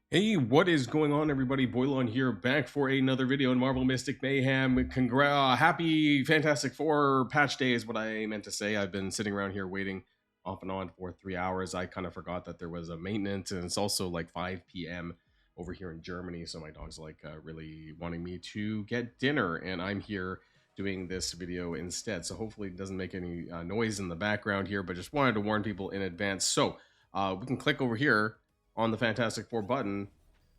Hey, what is going on, everybody? Boilon here, back for another video in Marvel Mystic Mayhem. Happy Fantastic Four patch day is what I meant to say. I've been sitting around here waiting off and on for 3 hours. I kind of forgot that there was a maintenance, and it's also like 5 p.m. over here in Germany, so my dog's like really wanting me to get dinner, and I'm here doing this video instead. So hopefully it doesn't make any noise in the background here, but just wanted to warn people in advance. So we can click over here on the Fantastic Four button,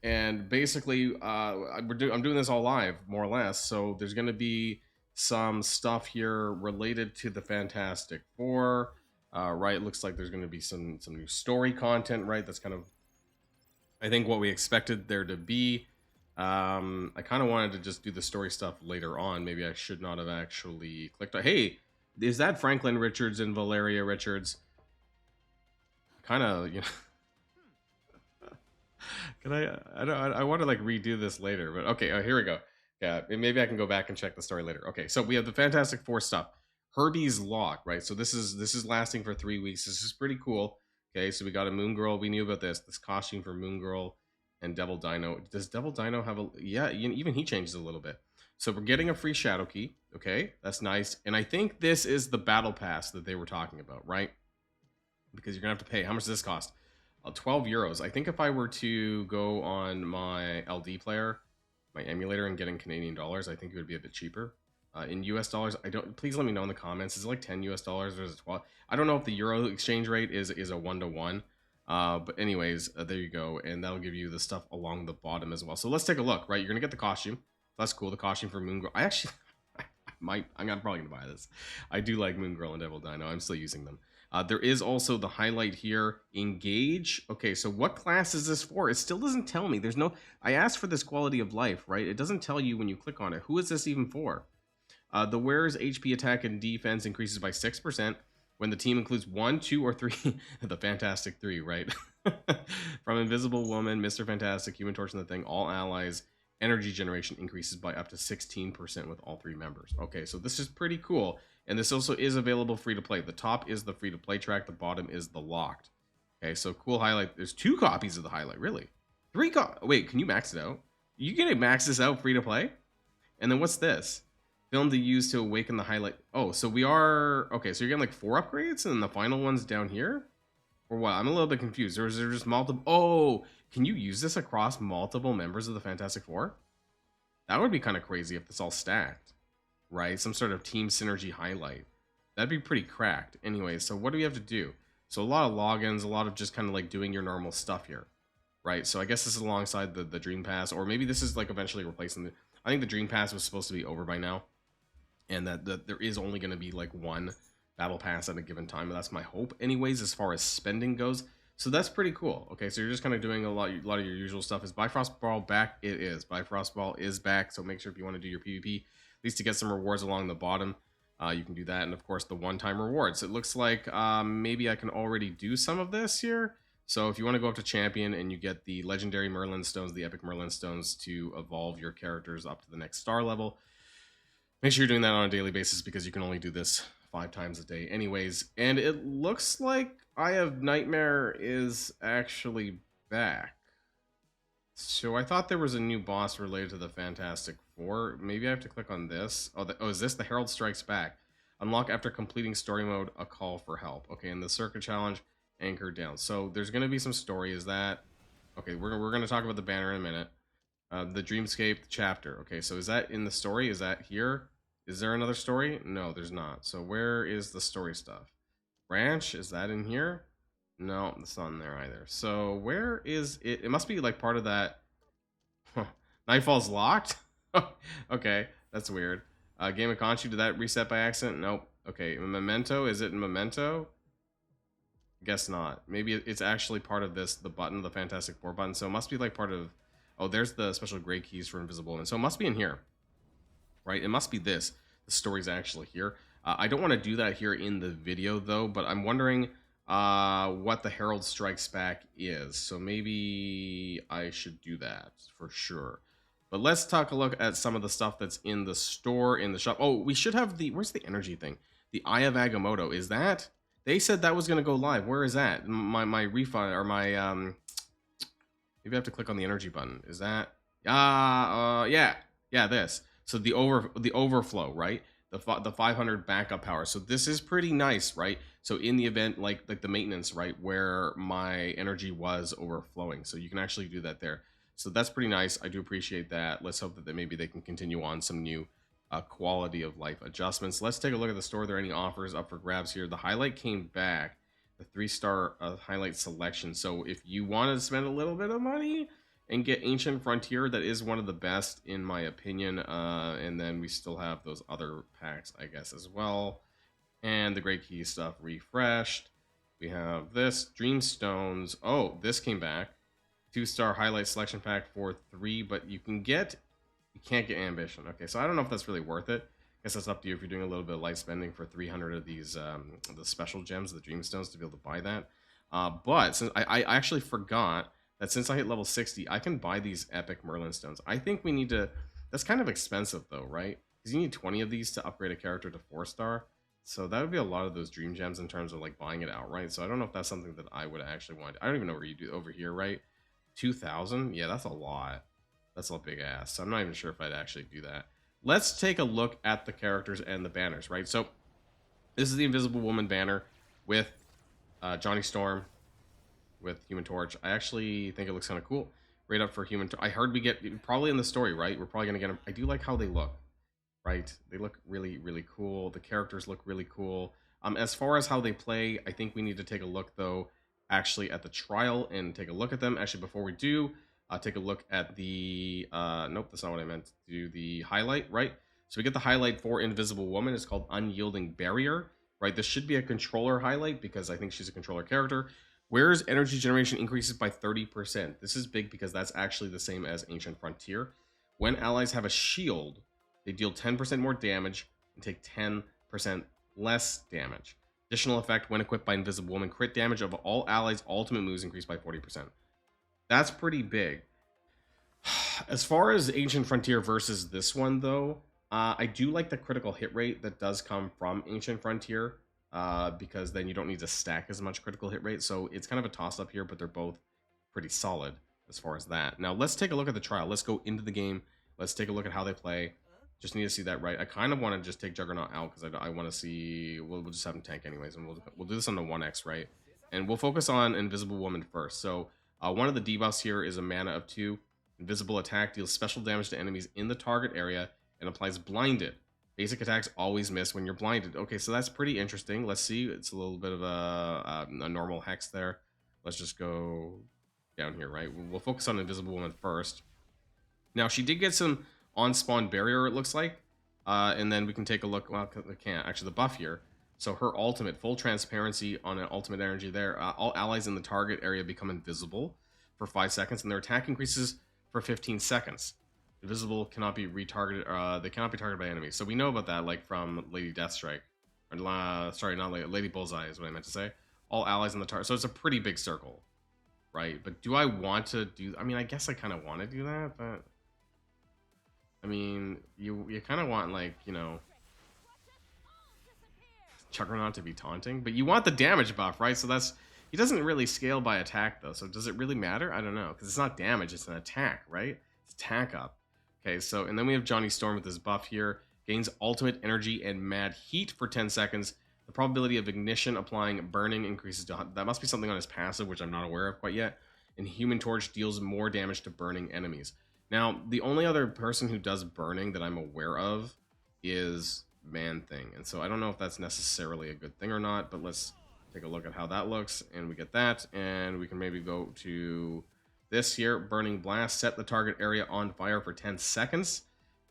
and basically I'm doing this all live, more or less. So there's going to be some stuff here related to the Fantastic Four, right? It looks like there's going to be some new story content, right? That's kind of, I think, what we expected there to be. I kind of wanted to just do the story stuff later on. Maybe I should not have actually clicked on. Hey, is that Franklin Richards and Valeria Richards? Kind of, you know. Can I want to like redo this later, but okay. Oh, here we go. Yeah, maybe I can go back and check the story later. Okay, so we have the Fantastic Four stuff. Herbie's Lock, right? So this is lasting for 3 weeks. This is pretty cool. Okay, so we got a Moon Girl. We knew about this costume for Moon Girl and Devil Dino. Does Devil Dino have a? Yeah, even he changes a little bit. So we're getting a free Shadow Key. Okay, that's nice. And I think this is the Battle Pass that they were talking about, right? Because you're gonna have to pay. How much does this cost? 12 euros. I think if I were to go on my LD player, my emulator, and get in Canadian dollars, I think it would be a bit cheaper. In US dollars, I don't. Please let me know in the comments. Is it like 10 US dollars or is it 12? I don't know if the euro exchange rate is a 1-to-1. But anyways, there you go, and that'll give you the stuff along the bottom as well. So let's take a look. Right, you're gonna get the costume. That's cool. The costume for Moon Girl. I actually, I'm probably gonna buy this. I do like Moon Girl and Devil Dino. I'm still using them. There is also the highlight here, Engage. Okay, so what class is this for? It still doesn't tell me. There's no, I asked for this quality of life, right? It doesn't tell you when you click on it. Who is this even for? The wearer's HP attack and defense increases by 6% when the team includes 1, 2, or 3, the Fantastic 3, right? From Invisible Woman, Mr. Fantastic, Human Torch, and the Thing, all allies, energy generation increases by up to 16% with all 3 members. Okay, so this is pretty cool. And this also is available free to play. The top is the free to play track. The bottom is the locked. Okay, so cool highlight. There's 2 copies of the highlight, really. 3 Wait, can you max it out? You can max this out free to play? And then what's this? Film to use to awaken the highlight. Oh, so we are... Okay, so you're getting like 4 upgrades and the final one's down here? Or what? I'm a little bit confused. Or is there just multiple... Oh, can you use this across multiple members of the Fantastic Four? That would be kind of crazy if it's all stacked. Right? Some sort of team synergy highlight. That'd be pretty cracked. Anyway, so what do we have to do? So a lot of logins, a lot of just kind of like doing your normal stuff here. Right? So I guess this is alongside the Dream Pass, or maybe this is like eventually replacing the... I think the Dream Pass was supposed to be over by now. And that there is only going to be like one Battle Pass at a given time. That's my hope. Anyways, as far as spending goes. So that's pretty cool. Okay, so you're just kind of doing a lot of your usual stuff. Is Bifrost Ball back? It is. Bifrost Ball is back. So make sure if you want to do your PvP, at least to get some rewards along the bottom, you can do that. And of course, the one-time rewards. It looks like maybe I can already do some of this here. So if you want to go up to Champion and you get the Legendary Merlin Stones, the Epic Merlin Stones to evolve your characters up to the next star level, make sure you're doing that on a daily basis because you can only do this 5 times a day anyways. And it looks like Eye of Nightmare is actually back. So I thought there was a new boss related to the Fantastic Four. Maybe I have to click on this. Oh, is this the Herald Strikes Back? Unlock after completing story mode, a call for help. Okay, and the circuit challenge, anchored down. So there's going to be some story. Is that... Okay, we're going to talk about the banner in a minute. The Dreamscape chapter. Okay, so is that in the story? Is that here? Is there another story? No, there's not. So where is the story stuff? Branch, is that in here? No, it's not in there either. So where is it? It must be like part of that. Nightfall's locked? Okay, that's weird. Game of Conchu, did that reset by accident? Nope. Okay, Memento, is it in Memento? Guess not. Maybe it's actually part of this, the button, the Fantastic Four button. So it must be like part of... Oh, there's the special gray keys for Invisible Woman. So it must be in here. Right? It must be this. The story's actually here. I don't want to do that here in the video, though, but I'm wondering what the Herald Strikes Back is. So maybe I should do that for sure. But let's take a look at some of the stuff that's in the store, in the shop. Oh, we should have the... Where's the energy thing? The Eye of Agamotto. Is that... They said that was going to go live. Where is that? My refund, or my... Maybe I have to click on the energy button. Is that yeah. Yeah, this. So the overflow, right? The 500 backup power. So this is pretty nice, right? So in the event like the maintenance, right, where my energy was overflowing. So you can actually do that there. So that's pretty nice. I do appreciate that. Let's hope that maybe they can continue on some new quality of life adjustments. Let's take a look at the store. Are there any offers up for grabs here? The highlight came back, the 3-star highlight selection. So if you want to spend a little bit of money and get Ancient Frontier, that is one of the best in my opinion. And then we still have those other packs, I guess, as well. And the Great Key stuff refreshed. We have this Dreamstones. Oh, this came back. 2-star highlight selection pack for 3, but you can't get Ambition. Okay, so I don't know if that's really worth it. I guess that's up to you if you're doing a little bit of light spending for 300 of these the special gems, the Dreamstones, to be able to buy that. But since I actually forgot that since I hit level 60, I can buy these epic Merlin stones. I think we need to. That's kind of expensive though, right? Because you need 20 of these to upgrade a character to 4-star. So that would be a lot of those dream gems in terms of like buying it outright. So I don't know if that's something that I would actually want. I don't even know where you do over here, right? 2,000? Yeah, that's a lot. That's a big ass. So I'm not even sure if I'd actually do that. Let's take a look at the characters and the banners, right? So this is the Invisible Woman banner with Johnny Storm, with Human Torch. I actually think it looks kind of cool. Right up for Human Torch. I heard we get, probably in the story, right? We're probably going to get them. I do like how they look, right? They look really, really cool. The characters look really cool. As far as how they play, I think we need to take a look, though, actually at the trial and take a look at them. Actually, before we do, take a look at the, nope, that's not what I meant to do, the highlight, right? So we get the highlight for Invisible Woman. It's called Unyielding Barrier, right? This should be a controller highlight because I think she's a controller character. Where's energy generation increases by 30%. This is big because that's actually the same as Ancient Frontier. When allies have a shield, they deal 10% more damage and take 10% less damage. Additional effect when equipped by Invisible Woman, crit damage of all allies' ultimate moves increased by 40%. That's pretty big. As far as Ancient Frontier versus this one, though, I do like the critical hit rate that does come from Ancient Frontier, because then you don't need to stack as much critical hit rate. So it's kind of a toss-up here, but they're both pretty solid as far as that. Now, let's take a look at the trial. Let's go into the game. Let's take a look at how they play. Just need to see that right. I kind of want to just take Juggernaut out because I want to see. We'll just have him tank anyways, and we'll do this on the 1x, right? And we'll focus on Invisible Woman first. So one of the debuffs here is a mana of 2. Invisible attack deals special damage to enemies in the target area and applies blinded. Basic attacks always miss when you're blinded. Okay, so that's pretty interesting. Let's see. It's a little bit of a normal hex there. Let's just go down here, right? We'll focus on Invisible Woman first. Now, she did get some on-spawn barrier, it looks like. And then we can take a look. Well, I can't. Actually, the buff here. So her ultimate, full transparency on an ultimate energy there. All allies in the target area become invisible for 5 seconds, and their attack increases for 15 seconds. Invisible cannot be retargeted. They cannot be targeted by enemies. So we know about that, like from Lady Deathstrike. Or, sorry, not Lady Bullseye is what I meant to say. All allies in the target. So it's a pretty big circle, right? But do I want to do? I mean, I guess I kind of want to do that, but I mean, you kind of want, like, you know, Juggernaut to be taunting, but you want the damage buff, right? So that's, he doesn't really scale by attack though. So does it really matter? I don't know, because it's not damage, it's an attack, right? It's attack up. Okay, so and then we have Johnny Storm with his buff here. Gains ultimate energy and mad heat for 10 seconds. The probability of ignition applying burning increases to, that must be something on his passive, which I'm not aware of quite yet. And Human Torch deals more damage to burning enemies. Now, the only other person who does burning that I'm aware of is Man-Thing. And so I don't know if that's necessarily a good thing or not, but let's take a look at how that looks. And we get that, and we can maybe go to this here. Burning Blast. Set the target area on fire for 10 seconds.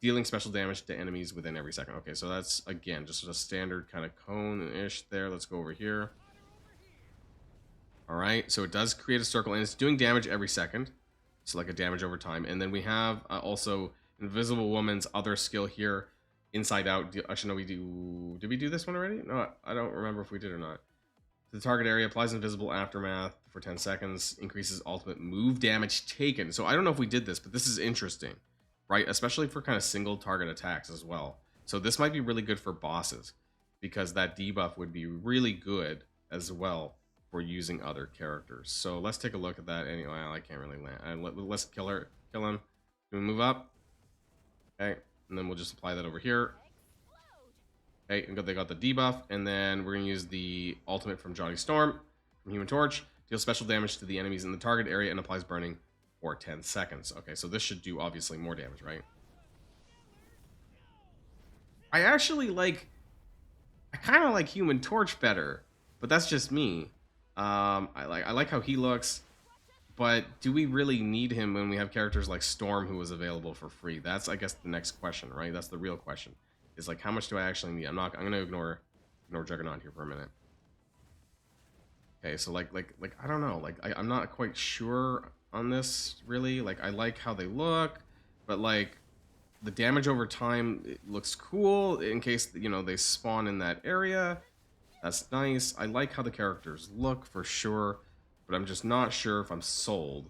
Dealing special damage to enemies within every second. Okay, so that's, again, just a standard kind of cone-ish there. Let's go over here. All right, so it does create a circle, and it's doing damage every second. So like a damage over time. And then we have also Invisible Woman's other skill here, Inside Out. Actually, no, we do. Did we do this one already? No, I don't remember if we did or not. The target area applies invisible aftermath for 10 seconds, increases ultimate move damage taken. So I don't know if we did this, but this is interesting, right? Especially for kind of single target attacks as well. So this might be really good for bosses because that debuff would be really good as well for using other characters. So let's take a look at that. Anyway, I can't really land. Let's kill him. Can we move up? Okay, and then we'll just apply that over here. Okay, and they got the debuff, and then we're gonna use the ultimate from Johnny Storm from Human Torch. Deals special damage to the enemies in the target area and applies burning for 10 seconds. Okay, so this should do obviously more damage, right? I actually like, I kind of like Human Torch better, but that's just me. I like how he looks, but do we really need him when we have characters like Storm who was available for free? That's, I guess, the next question, right? That's the real question. Is like, how much do I actually need? I'm gonna ignore Juggernaut here for a minute. Okay, so like I don't know, like I'm not quite sure on this really. Like, I like how they look, but like the damage over time, it looks cool in case, you know, they spawn in that area. That's nice. I like how the characters look for sure, but I'm just not sure if I'm sold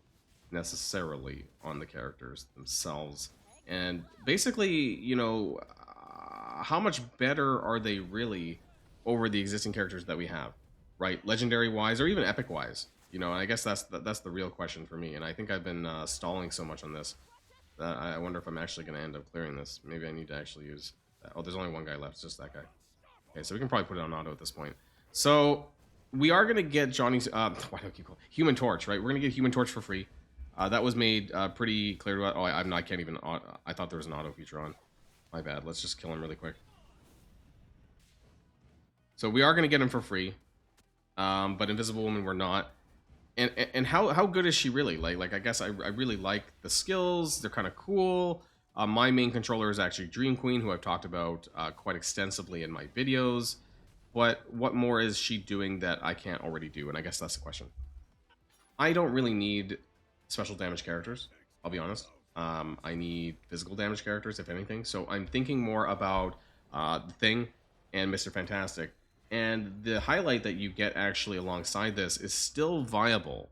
necessarily on the characters themselves. And basically, you know, how much better are they really over the existing characters that we have, right? Legendary wise or even epic wise, you know. And I guess that's the real question for me. And I think I've been stalling so much on this that I wonder if I'm actually going to end up clearing this. Maybe I need to actually use that. Oh, there's only one guy left. It's just that guy. Okay, so we can probably put it on auto at this point. So we are going to get Johnny's why do I keep calling Human Torch, right? We're going to get Human Torch for free. That was made pretty clear to us. Oh, I can't even. I thought there was an auto feature on. My bad. Let's just kill him really quick. So we are going to get him for free, but Invisible Woman we're not. And how good is she really? Like I guess I really like the skills. They're kind of cool. My main controller is actually Dream Queen, who I've talked about quite extensively in my videos. But what more is she doing that I can't already do? And I guess that's the question. I don't really need special damage characters, I'll be honest. I need physical damage characters, if anything. So I'm thinking more about The Thing and Mr. Fantastic. And the highlight that you get actually alongside this is still viable,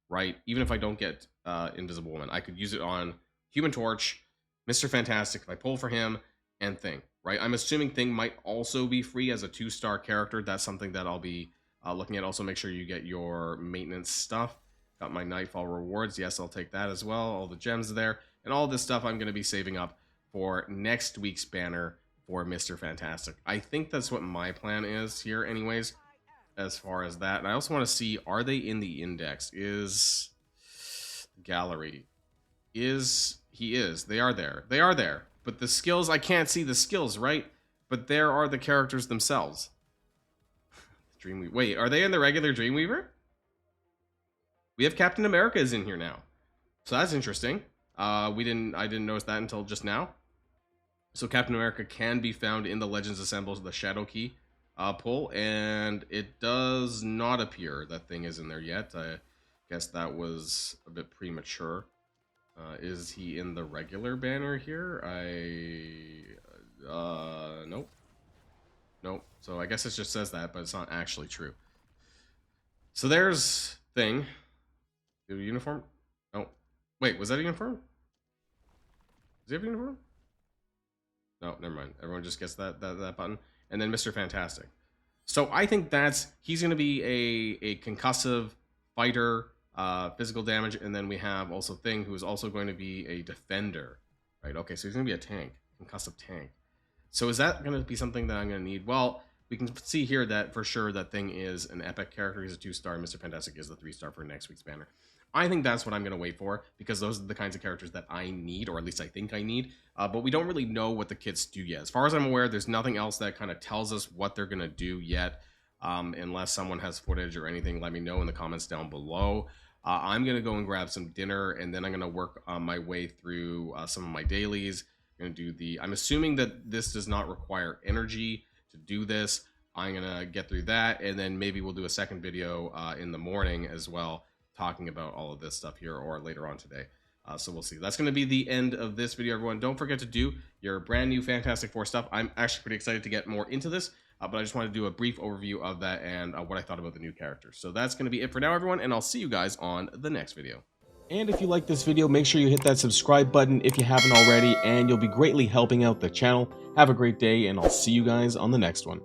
right? Even if I don't get Invisible Woman, I could use it on Human Torch, Mr. Fantastic, if I pull for him, and Thing, right? I'm assuming Thing might also be free as a 2-star character. That's something that I'll be looking at. Also, make sure you get your maintenance stuff. Got my Nightfall rewards. Yes, I'll take that as well. All the gems there. And all this stuff I'm going to be saving up for next week's banner for Mr. Fantastic. I think that's what my plan is here anyways, as far as that. And I also want to see, are they in the index? Is gallery? He is. They are there. They are there. But the skills, I can't see the skills, right? But there are the characters themselves. Dreamweaver. Wait, are they in the regular Dreamweaver? We have Captain America is in here now. So that's interesting. I didn't notice that until just now. So Captain America can be found in the Legends Assembles, the Shadow Key pull, and it does not appear that Thing is in there yet. I guess that was a bit premature. Is he in the regular banner here? Nope. Nope. So I guess it just says that, but it's not actually true. So there's Thing. Do a uniform? Oh, wait, was that a uniform? Does he have a uniform? No, never mind. Everyone just gets that button. And then Mr. Fantastic. So I think he's going to be a concussive fighter, physical damage, and then we have also Thing, who is also going to be a defender, right? Okay, so he's going to be a tank, concussive tank. So is that going to be something that I'm going to need? Well, we can see here that for sure that Thing is an epic character. He's a 2-star. Mr. Fantastic is the 3-star for next week's banner. I think that's what I'm going to wait for, because those are the kinds of characters that I need, or at least I think I need. But we don't really know what the kits do yet. As far as I'm aware, there's nothing else that kind of tells us what they're going to do yet. Unless someone has footage or anything, let me know in the comments down below. I'm going to go and grab some dinner, and then I'm going to work my way through some of my dailies. I'm going to do I'm assuming that this does not require energy to do this. I'm going to get through that, and then maybe we'll do a second video in the morning as well, talking about all of this stuff here, or later on today. So we'll see. That's going to be the end of this video, everyone. Don't forget to do your brand new Fantastic Four stuff. I'm actually pretty excited to get more into this, but I just wanted to do a brief overview of that and what I thought about the new characters. So that's going to be it for now, everyone, and I'll see you guys on the next video. And if you like this video, make sure you hit that subscribe button if you haven't already, and you'll be greatly helping out the channel. Have a great day, and I'll see you guys on the next one.